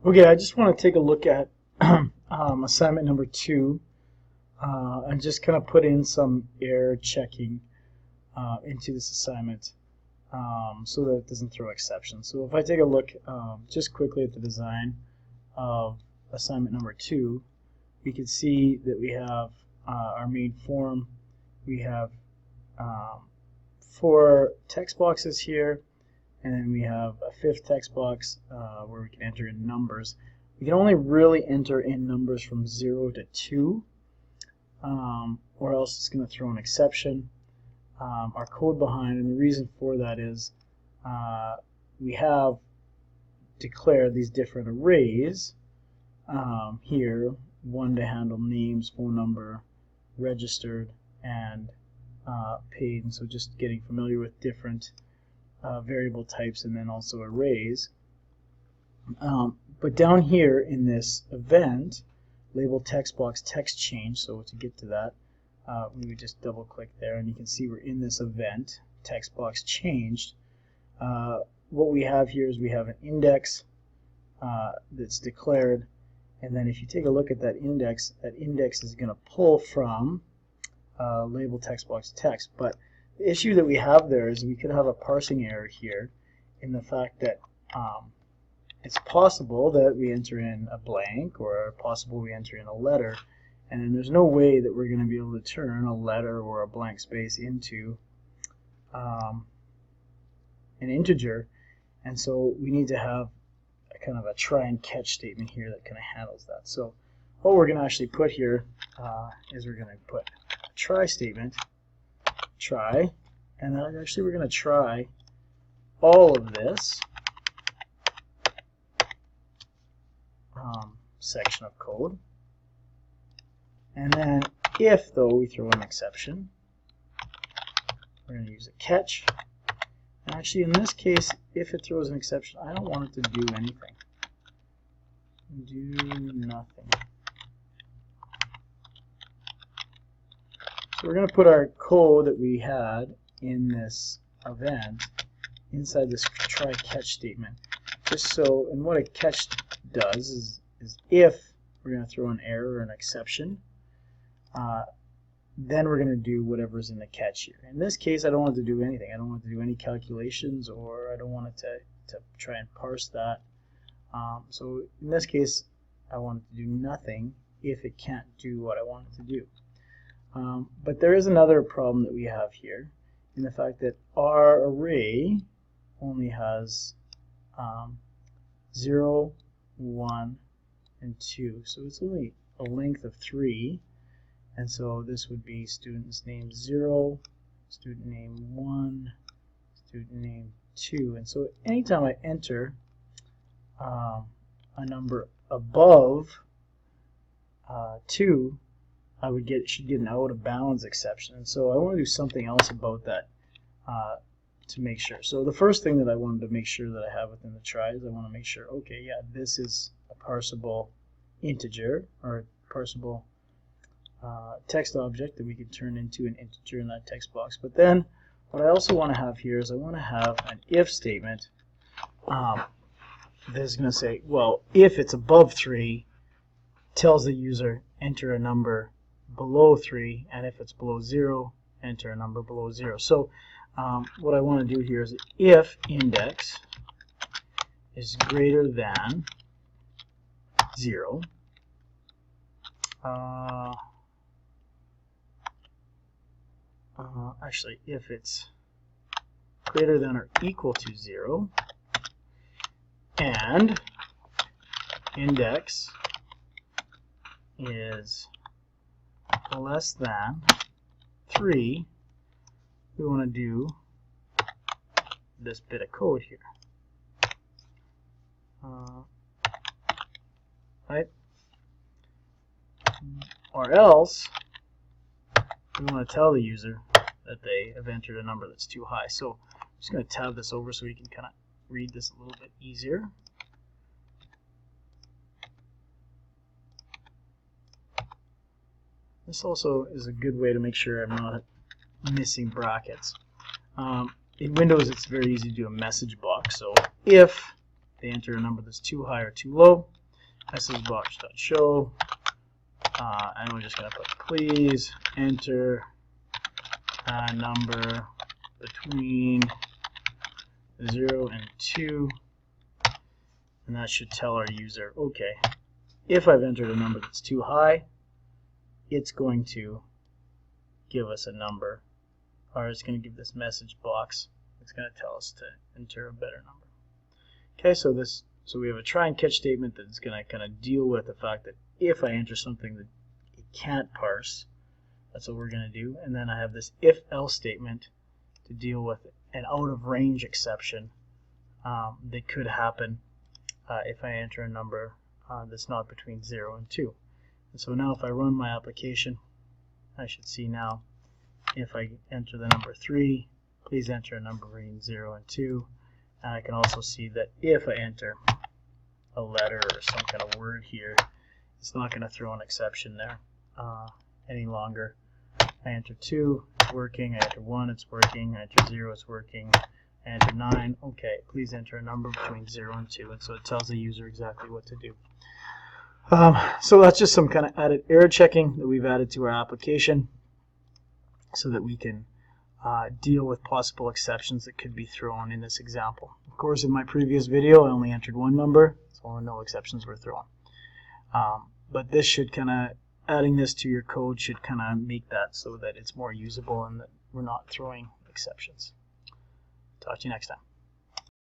Okay, I just want to take a look at assignment number 2 and just kind of put in some error checking into this assignment so that it doesn't throw exceptions. So if I take a look just quickly at the design of assignment number 2, we can see that we have our main form. We have 4 text boxes here, and then we have a 5th text box where we can enter in numbers. We can only really enter in numbers from 0 to 2, or else it's going to throw an exception. Our code behind, and the reason for that is we have declared these different arrays here, one to handle names, phone number, registered, and paid. And so just getting familiar with different variable types and then also arrays. But down here in this event, label text box text change, so to get to that, we would just double click there and you can see we're in this event, text box changed. What we have here is we have an index that's declared, and then if you take a look at that index is going to pull from label text box text. But the issue that we have there is we could have a parsing error here in the fact that it's possible that we enter in a blank, or possible we enter in a letter, and then there's no way that we're going to be able to turn a letter or a blank space into an integer. And so we need to have a kind of a try and catch statement here that kind of handles that. So what we're going to actually put here is we're going to put a try statement, try, and then actually we're going to try all of this section of code. And then if, though, we throw an exception, we're going to use a catch. And actually, in this case, if it throws an exception, I don't want it to do anything. Do nothing. So we're going to put our code that we had in this event inside this try catch statement. Just so, and what a catch does is if we're going to throw an error or an exception, then we're going to do whatever's in the catch here. In this case, I don't want it to do anything. I don't want it to do any calculations, or I don't want it to try and parse that. So in this case, I want it to do nothing if it can't do what I want it to do. But there is another problem that we have here in the fact that our array only has 0, 1, and 2. So it's only a length of 3. And so this would be student's name 0, student name 1, student name 2. And so anytime I enter a number above 2, I should get an out of bounds exception. And so I want to do something else about that to make sure. So the first thing that I wanted to make sure that I have within the try is I want to make sure, okay, yeah, this is a parsable integer, or a parsable text object that we can turn into an integer in that text box. But then what I also want to have here is I want to have an if statement that is going to say, well, if it's above 3, tells the user enter a number below 3, and if it's below 0, enter a number below 0. So what I want to do here is if index is greater than 0, actually, if it's greater than or equal to 0, and index is less than 3, we want to do this bit of code here. Right? Or else we want to tell the user that they have entered a number that's too high. So I'm just going to tab this over so we can kind of read this a little bit easier. This also is a good way to make sure I'm not missing brackets. In Windows, it's very easy to do a message box. So if they enter a number that's too high or too low. messagebox.show, and we're just going to put please enter a number between 0 and 2, and that should tell our user, okay, if I've entered a number that's too high, it's going to give us a number, or it's going to give this message box, it's going to tell us to enter a better number. Okay, so we have a try and catch statement that's going to kind of deal with the fact that if I enter something that it can't parse, that's what we're going to do. And then I have this if-else statement to deal with an out-of-range exception that could happen if I enter a number that's not between 0 and 2. And so now if I run my application, I should see now if I enter the number 3, please enter a number between 0 and 2. And I can also see that if I enter a letter or some kind of word here, it's not going to throw an exception there any longer. I enter 2, it's working. I enter 1, it's working. I enter 0, it's working. I enter 9, okay, please enter a number between 0 and 2. And so it tells the user exactly what to do. So that's just some kind of added error checking that we've added to our application so that we can deal with possible exceptions that could be thrown in this example. Of course, in my previous video, I only entered one number, so no exceptions were thrown. But this should kind of, adding this to your code should kind of make that so that it's more usable and that we're not throwing exceptions. Talk to you next time.